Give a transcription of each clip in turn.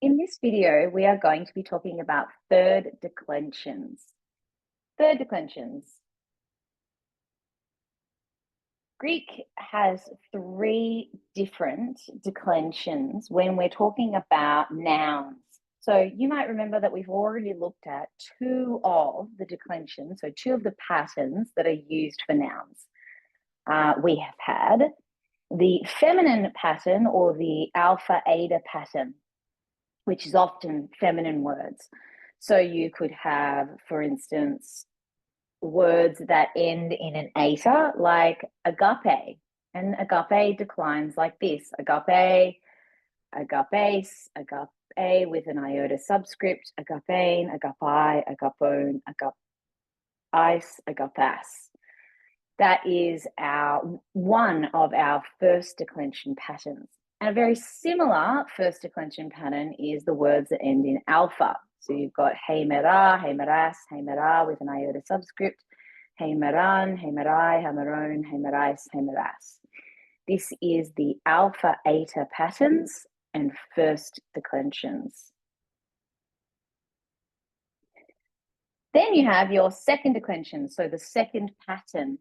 In this video, we are going to be talking about third declensions. Third declensions. Greek has three different declensions when we're talking about nouns. So you might remember that we've already looked at two of the declensions, so two of the patterns that are used for nouns. We have had the feminine pattern or the alpha eta pattern, which is often feminine words. So you could have, for instance, words that end in an eta, like agape, and agape declines like this: agape, agapes, agape with an iota subscript, agapein, agapi, agapone, agapis, agapas. That is one of our first declension patterns. And a very similar first declension pattern is the words that end in alpha. So you've got heimera, heimeras, heimera with an iota subscript, heimeran, heimerai, heimeron, heimerais, heimeras. This is the alpha eta patterns and first declensions. Then you have your second declension, so the second pattern.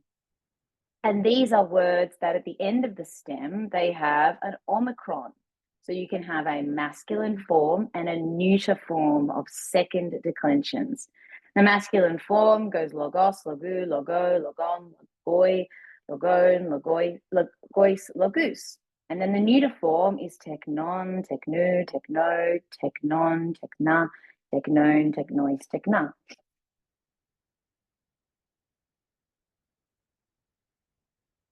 And these are words that at the end of the stem, they have an omicron. So you can have a masculine form and a neuter form of second declensions. The masculine form goes logos, logu, logo, logon, logoi, logon, logoi, logois, logus. And then the neuter form is teknon, teknu, tekno, teknon, tekna, teknon, teknois, tekna.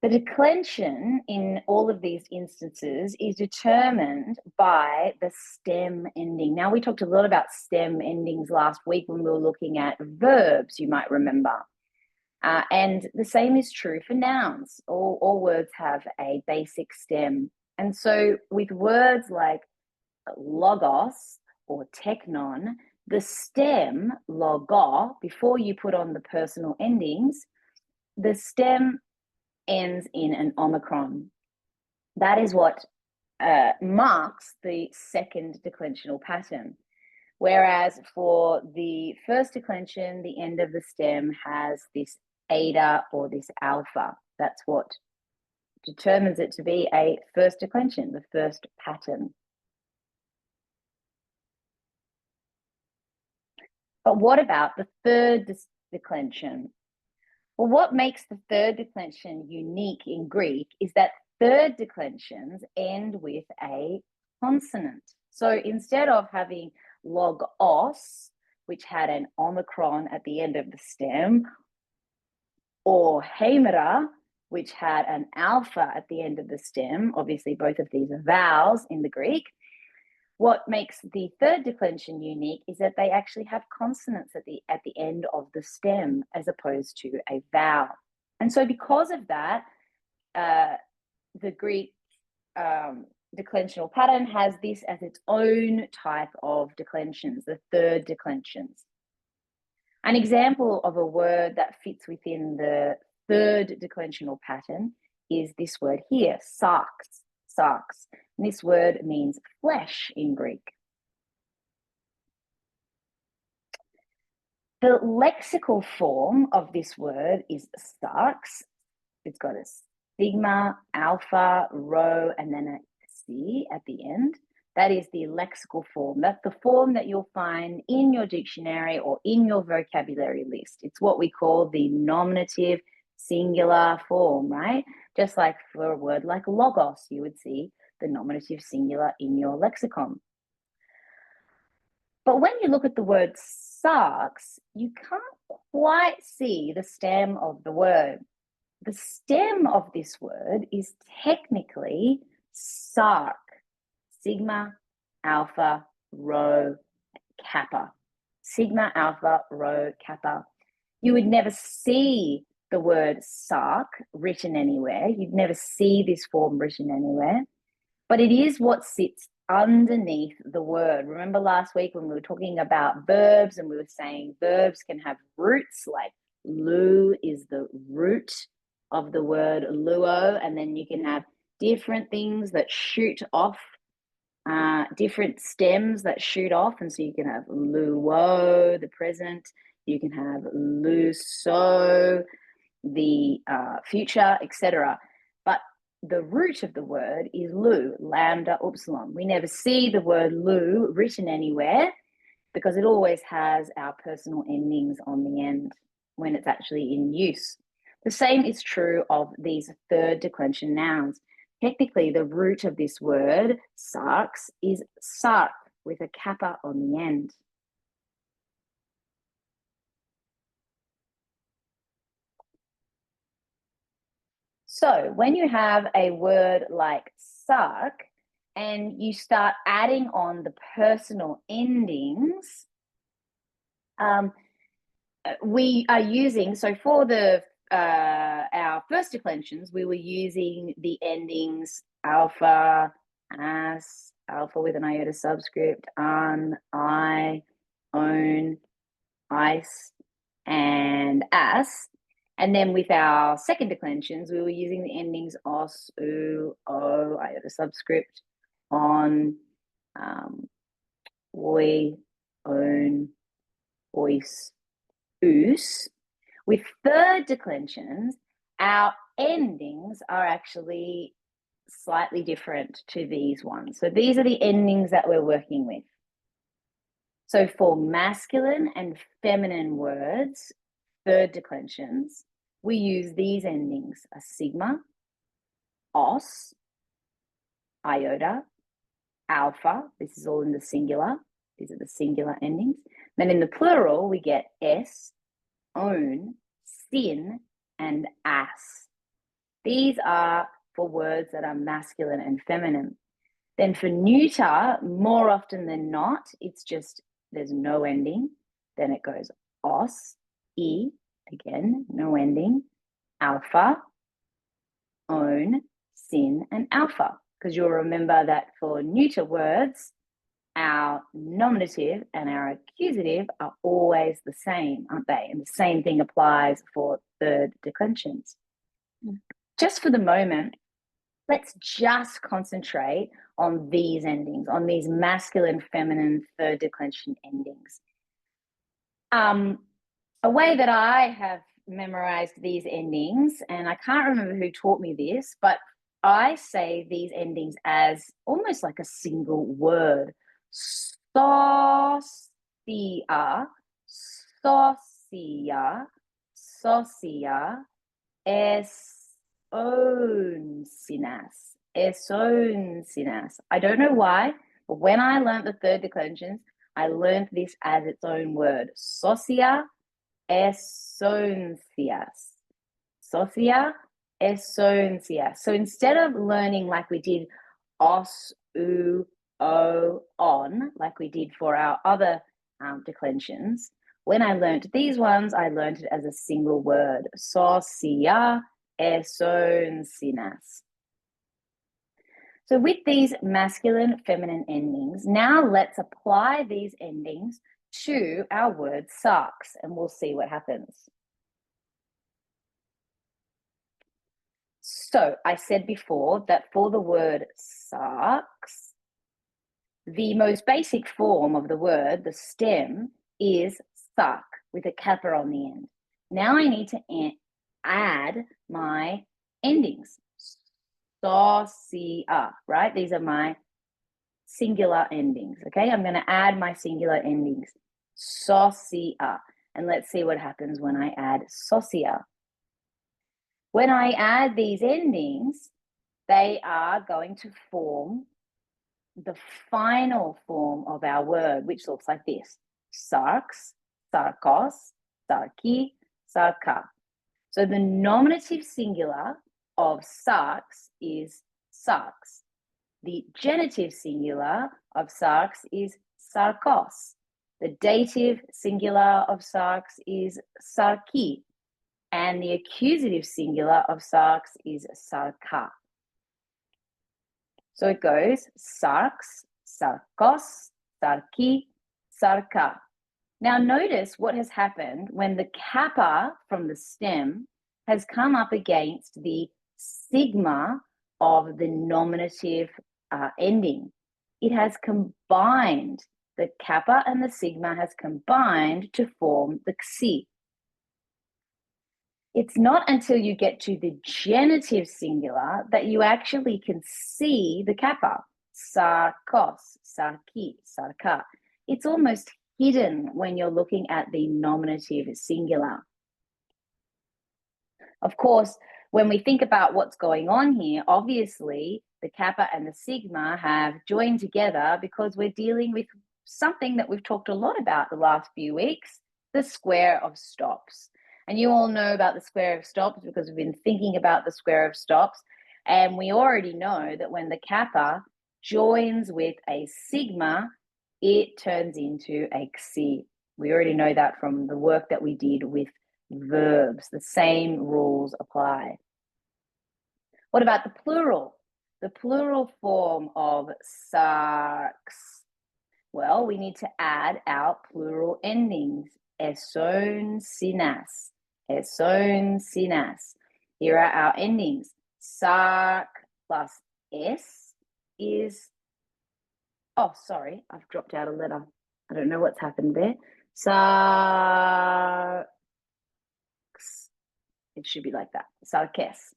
The declension in all of these instances is determined by the stem ending. Now, we talked a lot about stem endings last week when we were looking at verbs, you might remember. And the same is true for nouns. All words have a basic stem. And so with words like logos or teknon, the stem, logo, before you put on the personal endings, the stem ends in an omicron. That is what marks the second declensional pattern. Whereas for the first declension, the end of the stem has this eta or this alpha. That's what determines it to be a first declension, the first pattern. But what about the third declension? Well, what makes the third declension unique in Greek is that third declensions end with a consonant. So instead of having logos, which had an omicron at the end of the stem, or heimera, which had an alpha at the end of the stem, obviously both of these are vowels in the Greek, what makes the third declension unique is that they actually have consonants at the end of the stem as opposed to a vowel. And so because of that, the Greek declensional pattern has this as its own type of declensions, the third declensions. An example of a word that fits within the third declensional pattern is this word here, sarx. Sarx. And this word means flesh in Greek. The lexical form of this word is sarx. It's got a sigma, alpha, rho, and then a C at the end. That is the lexical form. That's the form that you'll find in your dictionary or in your vocabulary list. It's what we call the nominative singular form, right? Just like for a word like logos, you would see the nominative singular in your lexicon. But when you look at the word sarx, you can't quite see the stem of the word. The stem of this word is technically sark, sigma, alpha, rho, kappa. Sigma, alpha, rho, kappa. You would never see the word sark written anywhere. You'd never see this form written anywhere. But it is what sits underneath the word. Remember last week when we were talking about verbs and we were saying verbs can have roots, like lu is the root of the word luo, and then you can have different things that shoot off different stems that shoot off. And so you can have luo, the present. You can have luso, the future, etc. But the root of the word is lu, lambda, upsilon. We never see the word lu written anywhere because it always has our personal endings on the end when it's actually in use. The same is true of these third declension nouns. Technically, the root of this word, sarx, is sark with a kappa on the end. So when you have a word like sark and you start adding on the personal endings, we are using, so for the our first declensions, we were using the endings alpha, as, alpha with an iota subscript, an, I, own, ice, and as. And then with our second declensions, we were using the endings os, u, o, iota subscript, on, oi, own, ois, us. With third declensions, our endings are actually slightly different to these ones. So these are the endings that we're working with. So for masculine and feminine words, third declensions, we use these endings: a sigma, os, iota, alpha. This is all in the singular. These are the singular endings. Then in the plural, we get s, own, sin, and as. These are for words that are masculine and feminine. Then for neuter, more often than not, it's just there's no ending. Then it goes os, e, again, no ending, alpha, own, sin, and alpha. Because you'll remember that for neuter words, our nominative and our accusative are always the same, aren't they? And the same thing applies for third declensions. Just for the moment, let's just concentrate on these endings, on these masculine, feminine, third declension endings. A way that I have memorized these endings, and I can't remember who taught me this, but I say these endings as almost like a single word. Socia, socia, socia, esonsinas. I don't know why, but when I learned the third declensions, I learned this as its own word. Socia, esoncias. Socia, esoncias. So instead of learning like we did os, u, o, on, like we did for our other declensions, when I learned these ones, I learned it as a single word. Socia, esoncinas. So with these masculine, feminine endings, now let's apply these endings to our word sarx, and we'll see what happens. So I said before that for the word sarx, the most basic form of the word, the stem, is sark with a kappa on the end. Now I need to add my endings. Socia, right? These are my singular endings, okay? I'm going to add my singular endings. Socia. And let's see what happens when I add socia. When I add these endings, they are going to form the final form of our word, which looks like this: sarx, sarkos, sarki, sarka. So the nominative singular of sarx is sarx. The genitive singular of sarx is sarkos. The dative singular of sarx is sarki. And the accusative singular of sarx is sarka. So it goes sarx, sarkos, sarki, sarka. Now notice what has happened when the kappa from the stem has come up against the sigma of the nominative ending. It has combined. The kappa and the sigma has combined to form the xi. It's not until you get to the genitive singular that you actually can see the kappa. Sarkos, sarki, sarka. It's almost hidden when you're looking at the nominative singular. Of course, when we think about what's going on here, obviously the kappa and the sigma have joined together because we're dealing with something that we've talked a lot about the last few weeks, the square of stops. And you all know about the square of stops because we've been thinking about the square of stops. And we already know that when the kappa joins with a sigma, it turns into a xi. We already know that from the work that we did with verbs. The same rules apply. What about the plural? The plural form of sarks. Well, we need to add our plural endings. Eson sinas. Eson sinas. Here are our endings. Sark plus S is, oh, sorry, I've dropped out a letter. I don't know what's happened there. Sarks. It should be like that. Sarkes.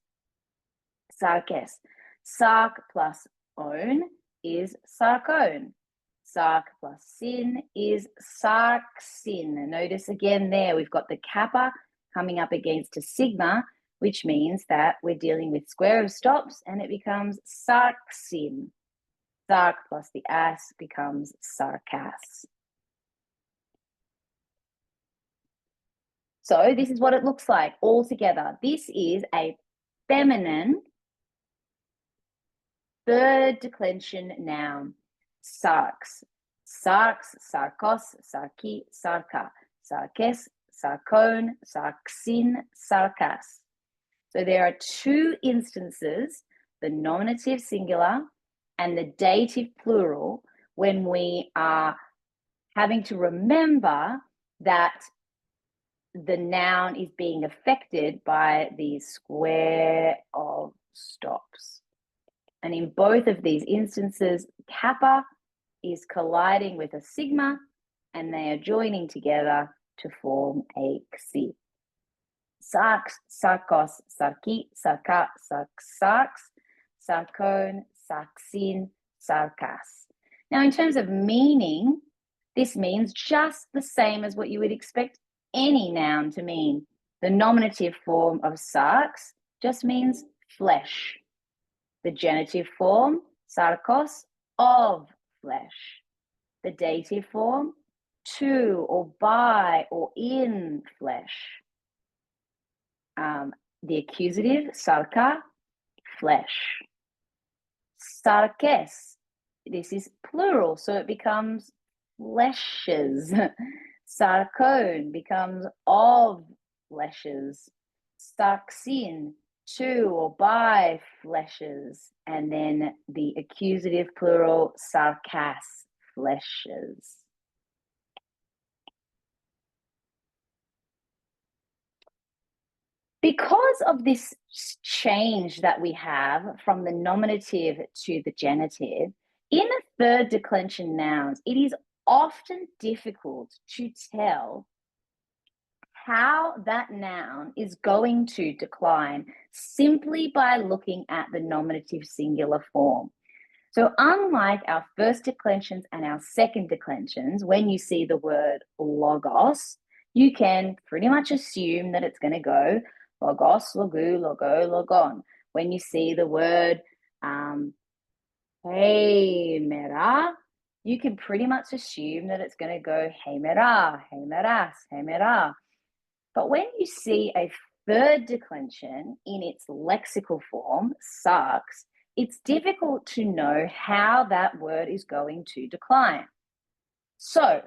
Sarkes. Sark plus own is sarkone. Sark plus sin is sarksin. Notice again there, we've got the kappa coming up against a sigma, which means that we're dealing with square of stops and it becomes sarksin. Sark plus the as becomes sarkas. So this is what it looks like all together. This is a feminine third declension noun. Sarks. Sarks, sarkos, sarki, sarka. Sarkes, sarkone, sarksin, sarkas. So there are two instances, the nominative singular and the dative plural, when we are having to remember that the noun is being affected by the square of stops. And in both of these instances, kappa is colliding with a sigma and they are joining together to form a xi. Sarks, sarkos, sarki, sarka, sarks, sarkone, sarksin, sarkas. Now, in terms of meaning, this means just the same as what you would expect any noun to mean. The nominative form of sarks just means flesh. The genitive form, sarkos, of flesh. The dative form, to or by or in flesh. The accusative, sarka, flesh. Sarkes, this is plural, so it becomes fleshes. Sarkone becomes of fleshes. Sarksin, to or by fleshes, and then the accusative plural, sarkas, fleshes. Because of this change that we have from the nominative to the genitive, in the third declension nouns, it is often difficult to tell how that noun is going to decline simply by looking at the nominative singular form. So unlike our first declensions and our second declensions, when you see the word logos, you can pretty much assume that it's going to go logos, logu, logo, logon. When you see the word heimera, you can pretty much assume that it's going to go heimera, heimeras, heimera. But when you see a third declension in its lexical form, sarks, it's difficult to know how that word is going to decline. So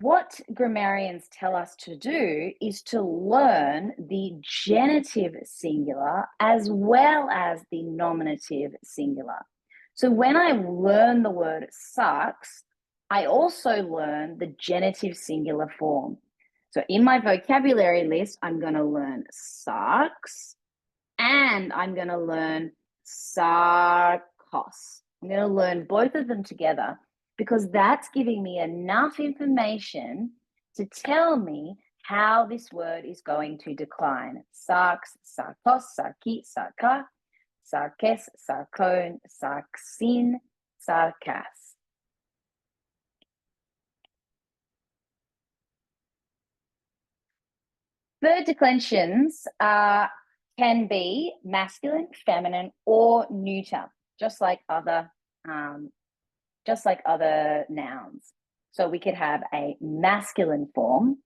what grammarians tell us to do is to learn the genitive singular as well as the nominative singular. So when I learn the word sarks, I also learn the genitive singular form. So in my vocabulary list, I'm going to learn sarks and I'm going to learn sarkos. I'm going to learn both of them together because that's giving me enough information to tell me how this word is going to decline. Sarx, sarkos, sarki, sarka, sarkes, sarkon, sarksin, sarkas. Third declensions can be masculine, feminine, or neuter, just like other nouns. So we could have a masculine form,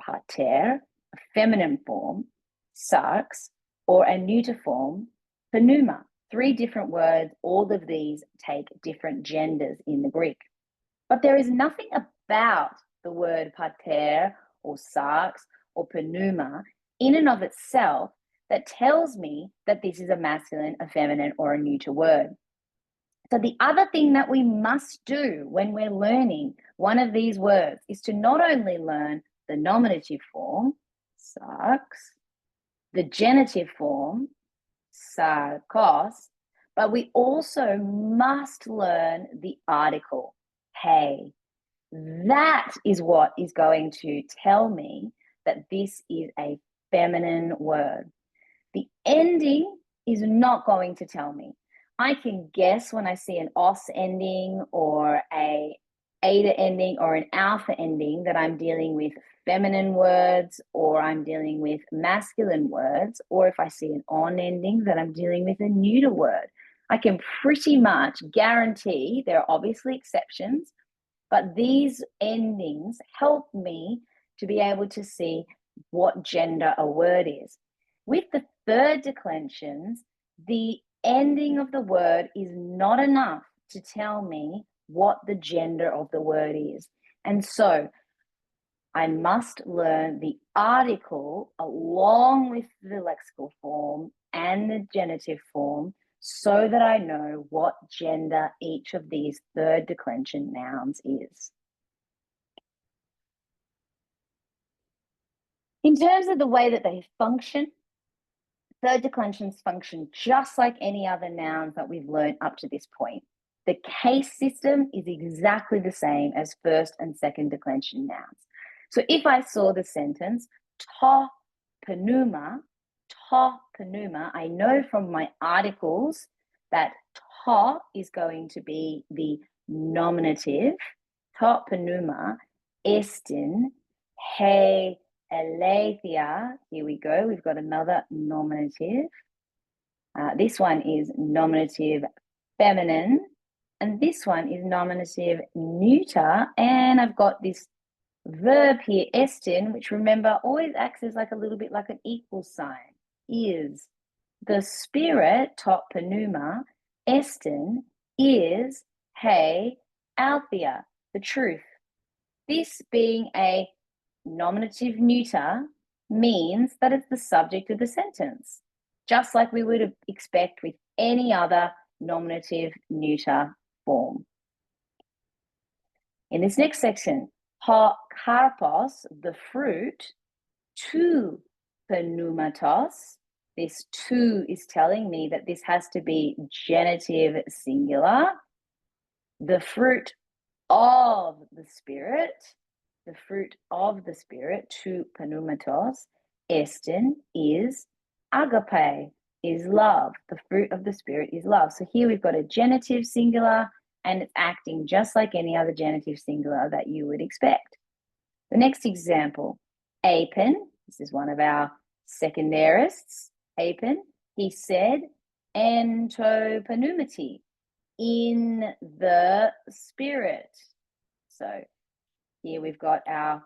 pater, a feminine form, sarx, or a neuter form, pneuma. 3 different words. All of these take different genders in the Greek. But there is nothing about the word pater or sarx or pneuma in and of itself that tells me that this is a masculine, a feminine, or a neuter word. So the other thing that we must do when we're learning one of these words is to not only learn the nominative form, sarx, the genitive form, sarkos, but we also must learn the article, hey. That is what is going to tell me that this is a feminine word. The ending is not going to tell me. I can guess when I see an os ending or a eta ending or an alpha ending that I'm dealing with feminine words or I'm dealing with masculine words, or if I see an on ending that I'm dealing with a neuter word. I can pretty much guarantee there are obviously exceptions, but these endings help me to be able to see what gender a word is. With the third declensions, the ending of the word is not enough to tell me what the gender of the word is. And so I must learn the article along with the lexical form and the genitive form so that I know what gender each of these third declension nouns is. In terms of the way that they function, third declensions function just like any other nouns that we've learned up to this point. The case system is exactly the same as first and second declension nouns. So if I saw the sentence, to pneuma, I know from my articles that to is going to be the nominative, to pneuma, estin, he aletheia. Here we go. We've got another nominative. This one is nominative feminine, and this one is nominative neuter. And I've got this verb here, estin, which remember always acts as like a little bit like an equal sign, is the spirit, top pneuma, estin, is he althea, the truth. This being a nominative neuter means that it's the subject of the sentence, just like we would expect with any other nominative neuter form. In this next section, ha karpos, the fruit, to pneumatos. This to is telling me that this has to be genitive singular. The fruit of the spirit, to pneumatos, estin, is agape, is love. The fruit of the spirit is love. So here we've got a genitive singular, and it's acting just like any other genitive singular that you would expect. The next example, Apen, this is one of our secondarists, Apen, he said, entopneumati, in the spirit. So here we've got our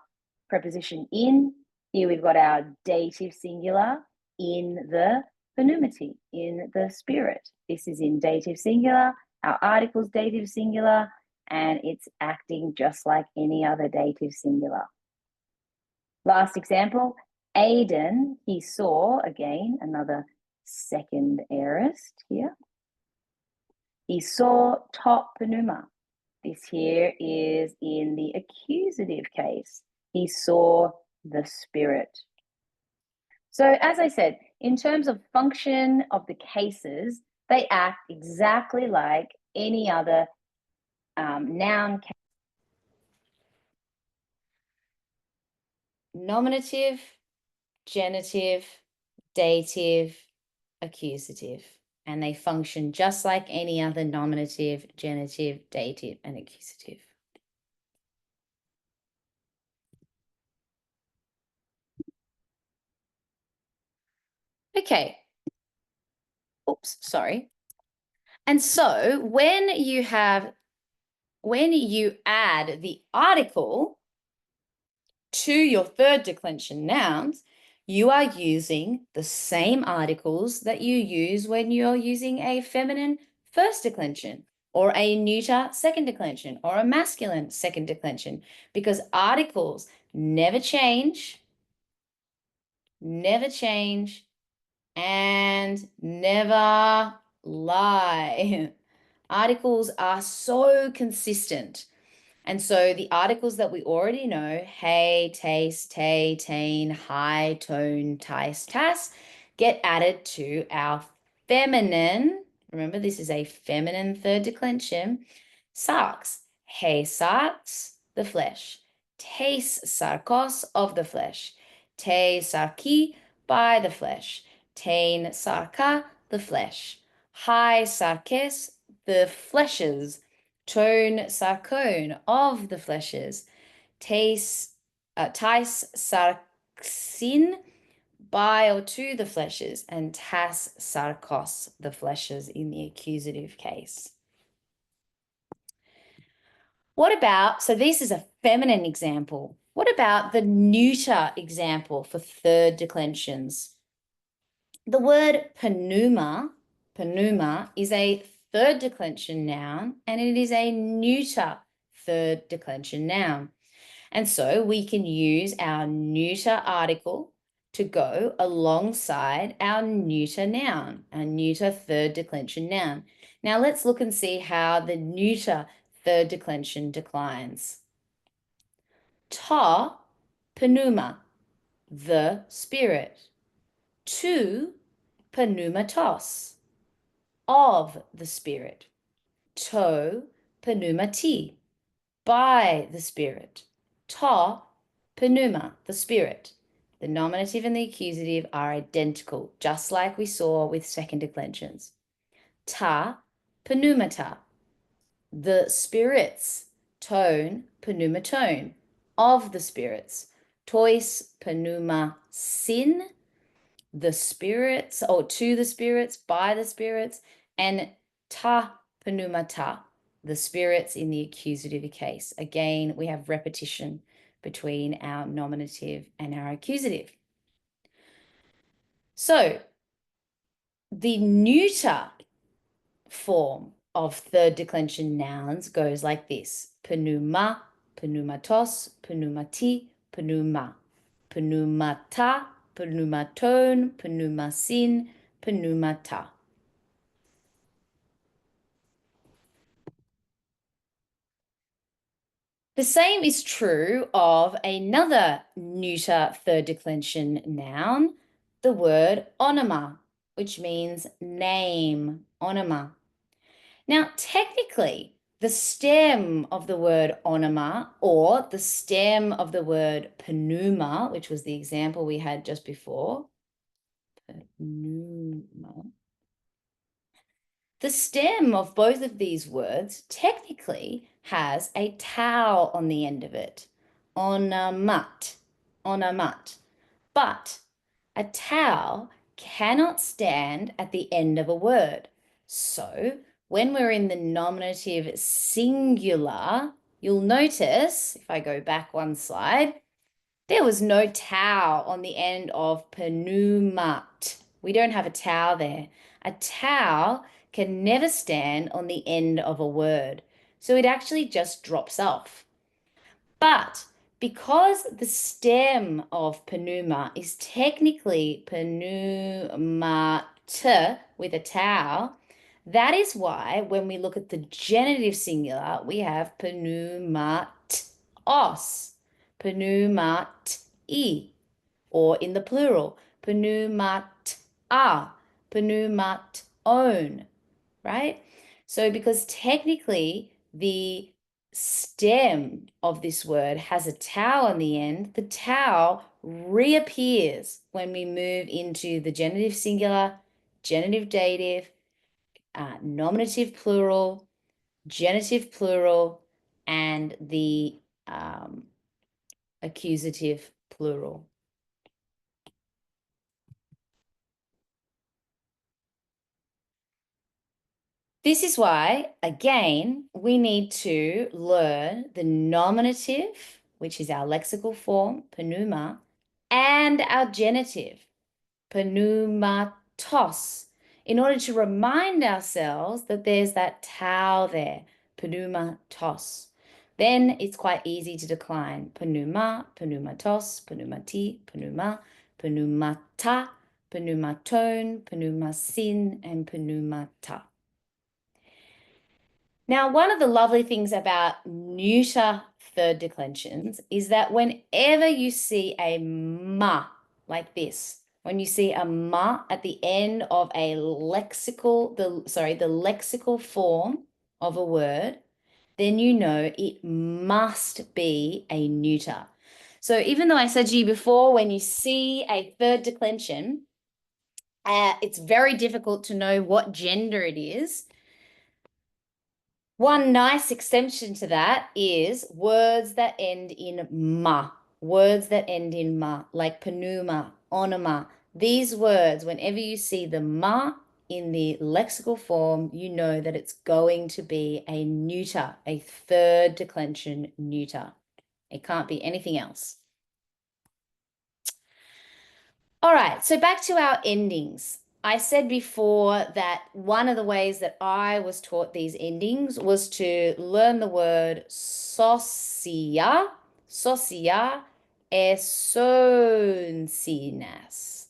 preposition in, here we've got our dative singular, in the pneumati, in the spirit. This is in dative singular, our article's dative singular, and it's acting just like any other dative singular. Last example, Aiden, he saw, again, another second aorist here. He saw top pneuma. This here is in the accusative case. He saw the spirit. So as I said, in terms of function of the cases, they act exactly like any other noun. Nominative, genitive, dative, accusative. And they function just like any other nominative, genitive, dative, and accusative. Okay. Oops, sorry. And so when you add the article to your third declension nouns, you are using the same articles that you use when you're using a feminine first declension, or a neuter second declension, or a masculine second declension, because articles never change, and never lie. Articles are so consistent. And so the articles that we already know, hey, taste, tay, tain, high, tone, tice, tas, get added to our feminine, remember this is a feminine third declension, sarx. Hey, sarx, the flesh. Tes, sarkos, of the flesh. Te, sarki, by the flesh. Tain, sarka, the flesh. High, sarkes, the fleshes. Tone, sarcone, of the fleshes. Tais, sarxin, by or to the fleshes. And tas, sarkos, the fleshes in the accusative case. What about, so this is a feminine example. What about the neuter example for third declensions? The word pneuma is a third declension noun, and it is a neuter third declension noun. And so we can use our neuter article to go alongside our neuter noun, our neuter third declension noun. Now let's look and see how the neuter third declension declines. Ta, pneuma, the spirit. To, pneumatos, of the spirit. To, pneumati, by the spirit. Ta, pneuma, the spirit. The nominative and the accusative are identical, just like we saw with second declensions. Ta, pneumata, the spirits. Tone, pneumatone, of the spirits. Tois, pneuma sin, the spirits, or to the spirits, by the spirits. And ta, pneumata, the spirits in the accusative case. Again, we have repetition between our nominative and our accusative. So the neuter form of third declension nouns goes like this: pneuma, pneumatos, pneumati, pneuma, pneumata, pneumatone, pneumasin, pneumata. The same is true of another neuter third declension noun, the word onoma, which means name, onoma. Now, technically, the stem of the word onoma, or the stem of the word pneuma, which was the example we had just before, pneuma, the stem of both of these words technically has a tau on the end of it, onamat, onamat. But a tau cannot stand at the end of a word. So when we're in the nominative singular, you'll notice, if I go back one slide, there was no tau on the end of pneumat. We don't have a tau there. A tau can never stand on the end of a word. So it actually just drops off. But because the stem of pneuma is technically pneumat with a tau, that is why when we look at the genitive singular, we have pneumatos, pneumati, or in the plural, pneumata, pneumatone, right? So because technically the stem of this word has a tau on the end, the tau reappears when we move into the genitive singular, genitive dative, nominative plural, genitive plural, and the accusative plural. This is why, again, we need to learn the nominative, which is our lexical form, pneuma, and our genitive, pneumatos, in order to remind ourselves that there's that tau there, pneumatos. Then it's quite easy to decline. Pneuma, pneumatos, pneumati, pneuma, pneumata, pneumatone, pneumasin, and pneumata. Now, one of the lovely things about neuter third declensions is that whenever you see a ma like this, when you see a ma at the end of a lexical, the lexical form of a word, then you know it must be a neuter. So even though I said to you before, when you see a third declension, it's very difficult to know what gender it is. One nice exception to that is words that end in ma, words that end in ma, like pneuma, onoma. These words, whenever you see the ma in the lexical form, you know that it's going to be a neuter, a third declension neuter. It can't be anything else. All right, so back to our endings. I said before that one of the ways that I was taught these endings was to learn the word socia, socia esonsinas.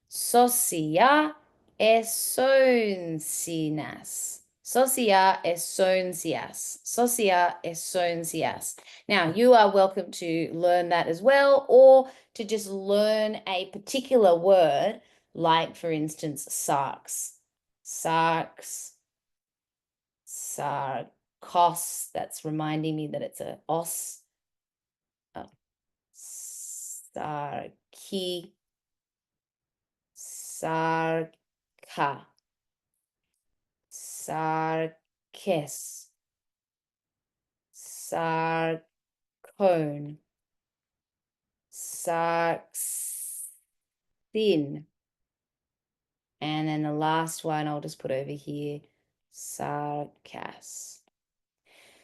Socia esonsinas. Socia esoncias. Socia esoncias. Now, you are welcome to learn that as well, or to just learn a particular word, like, for instance, sarx. Sarx, sarcos, that's reminding me that it's a os. Sarki, sarka, sarkes, sarcone, sarxin. And then the last one I'll just put over here, sarcas.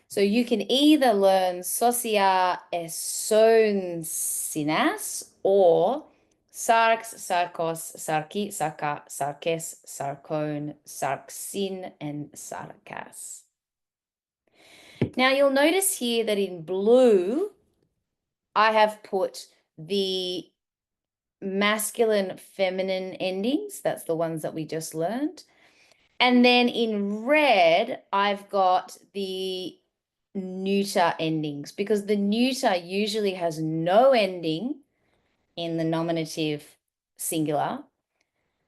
So you can either learn socia esonsinas or sarx, sarcos, sarki, sarka, sarkes, sarcone, sarxin, and sarcas. Now you'll notice here that in blue, I have put the masculine, feminine endings. That's the ones that we just learned. And then in red, I've got the neuter endings, because the neuter usually has no ending in the nominative singular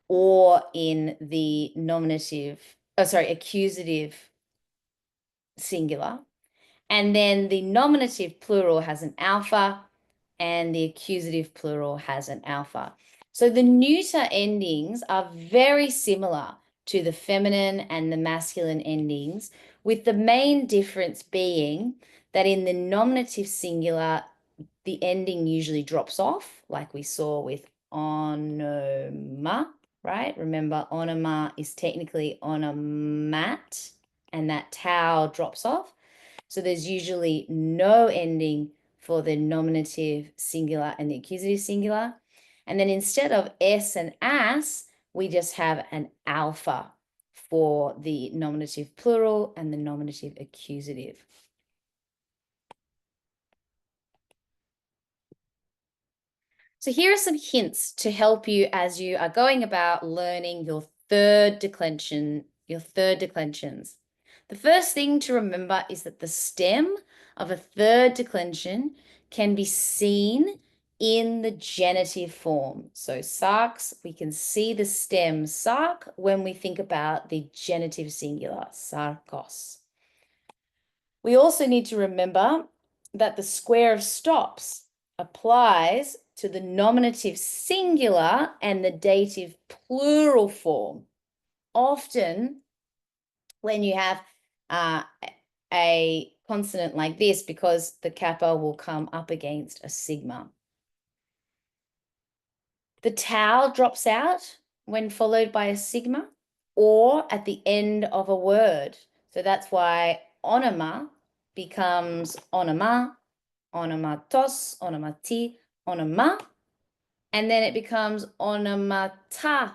or in the accusative singular. And then the nominative plural has an alpha and the accusative plural has an alpha. So the neuter endings are very similar to the feminine and the masculine endings, with the main difference being that in the nominative singular, the ending usually drops off, like we saw with onoma, right? Remember, onoma is technically onomat, and that tau drops off. So there's usually no ending for the nominative singular and the accusative singular. And then instead of s and as, we just have an alpha for the nominative plural and the nominative accusative. So here are some hints to help you as you are going about learning your third declensions. The first thing to remember is that the stem of a third declension can be seen in the genitive form. So sarx, we can see the stem sark when we think about the genitive singular, sarkos. We also need to remember that the square of stops applies to the nominative singular and the dative plural form. Often when you have a consonant like this, because the kappa will come up against a sigma. The tau drops out when followed by a sigma or at the end of a word. So that's why onoma becomes onoma, onomatos, onomati, onoma, and then it becomes onomata,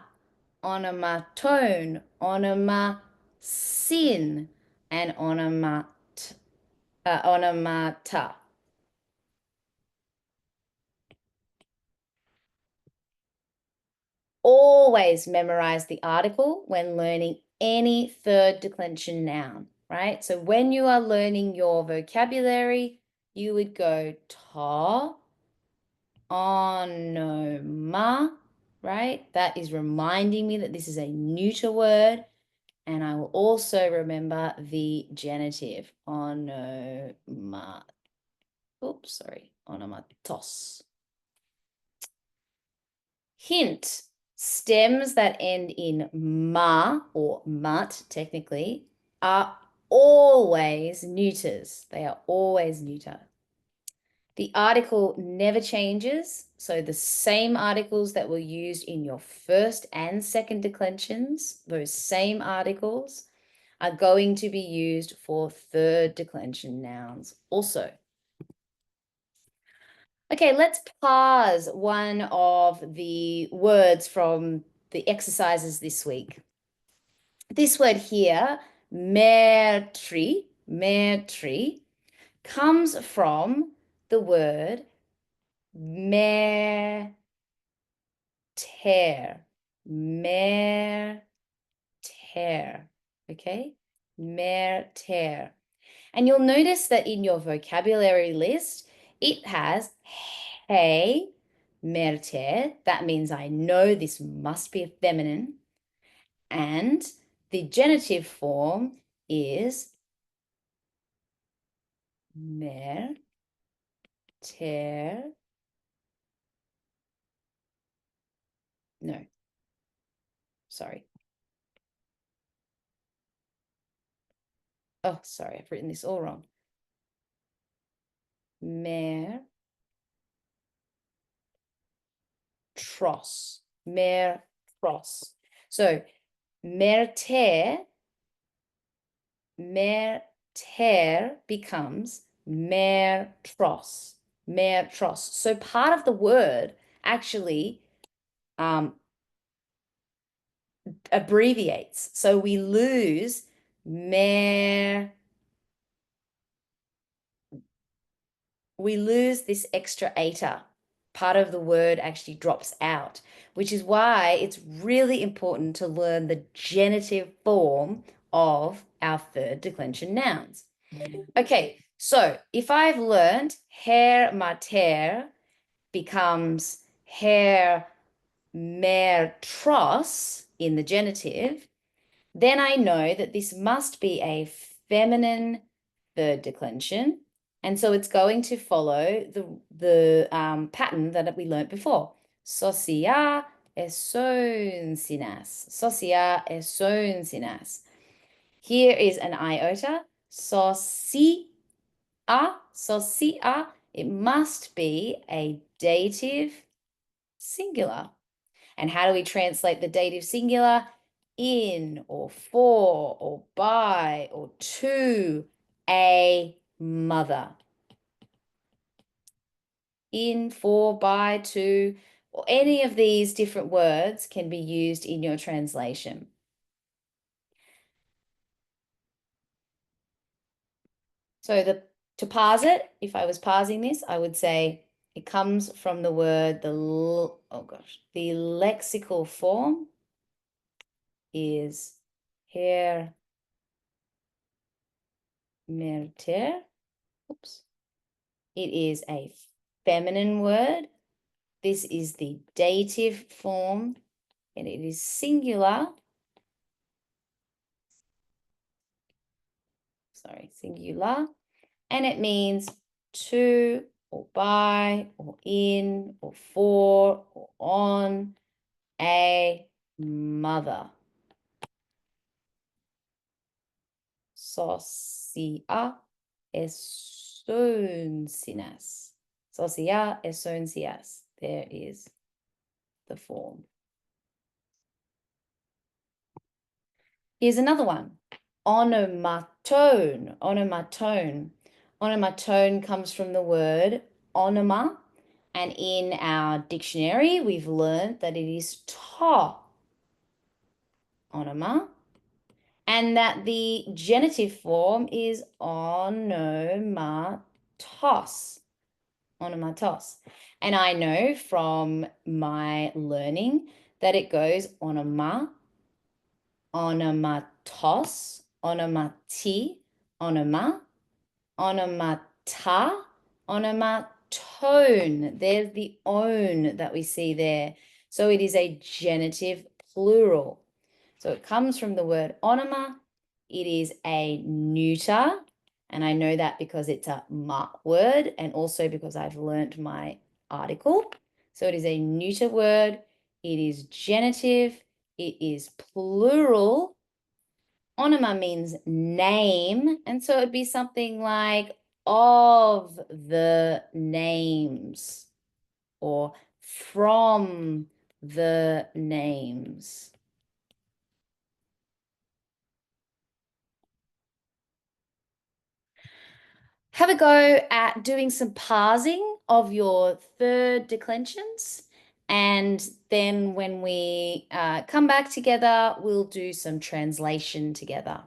onomatone, onomasin, and onomata. Always memorize the article when learning any third declension noun, right? So when you are learning your vocabulary, you would go ta, onoma, right? That is reminding me that this is a neuter word. And I will also remember the genitive, onoma. Oops, sorry, onomatos. Hint, stems that end in ma or mut, technically, are always neuters. They are always neuter. The article never changes. So the same articles that were used in your first and second declensions, those same articles are going to be used for third declension nouns also. Okay, let's pause one of the words from the exercises this week. This word here, mertri, comes from the word mer, mer, okay? Mer. And you'll notice that in your vocabulary list, it has hey, merter. That means I know this must be a feminine. And the genitive form is merter. No, sorry. Oh, sorry, I've written this all wrong. Mer tros. So merter becomes mertros. So part of the word actually abbreviates. So we lose this extra eta. Part of the word actually drops out, which is why it's really important to learn the genitive form of our third declension nouns. Okay, so if I've learned her mater becomes her mertros in the genitive, then I know that this must be a feminine third declension. And so it's going to follow the pattern that we learnt before. Socia esonsinas. Socia esonsinas. Here is an iota. Socia. It must be a dative singular. And how do we translate the dative singular? In or for or by or to a mother. In, for, by, to, or any of these different words can be used in your translation. So to parse it, if I was parsing this, I would say it comes from the word, the lexical form is her merter. Oops. It is a feminine word This is the dative form, and it is singular. Sorry, singular. And it means to, or by, or in, or for, or on a mother. Socia esoncias. Socia esoncias. There is the form. Here's another one. Onomatone. Onomatone. Onomatone comes from the word onoma, and in our dictionary, we've learned that it is to. Onoma. And that the genitive form is onomatos. Onomatos. And I know from my learning that it goes onoma, onomatos, onomati, onoma, onomata, onomatone. There's the own that we see there. So it is a genitive plural. So it comes from the word onoma. It is a neuter. And I know that because it's a ma word and also because I've learnt my article. So it is a neuter word. It is genitive. It is plural. Onoma means name. And so it'd be something like of the names or from the names. Have a go at doing some parsing of your third declensions. And then when we come back together, we'll do some translation together.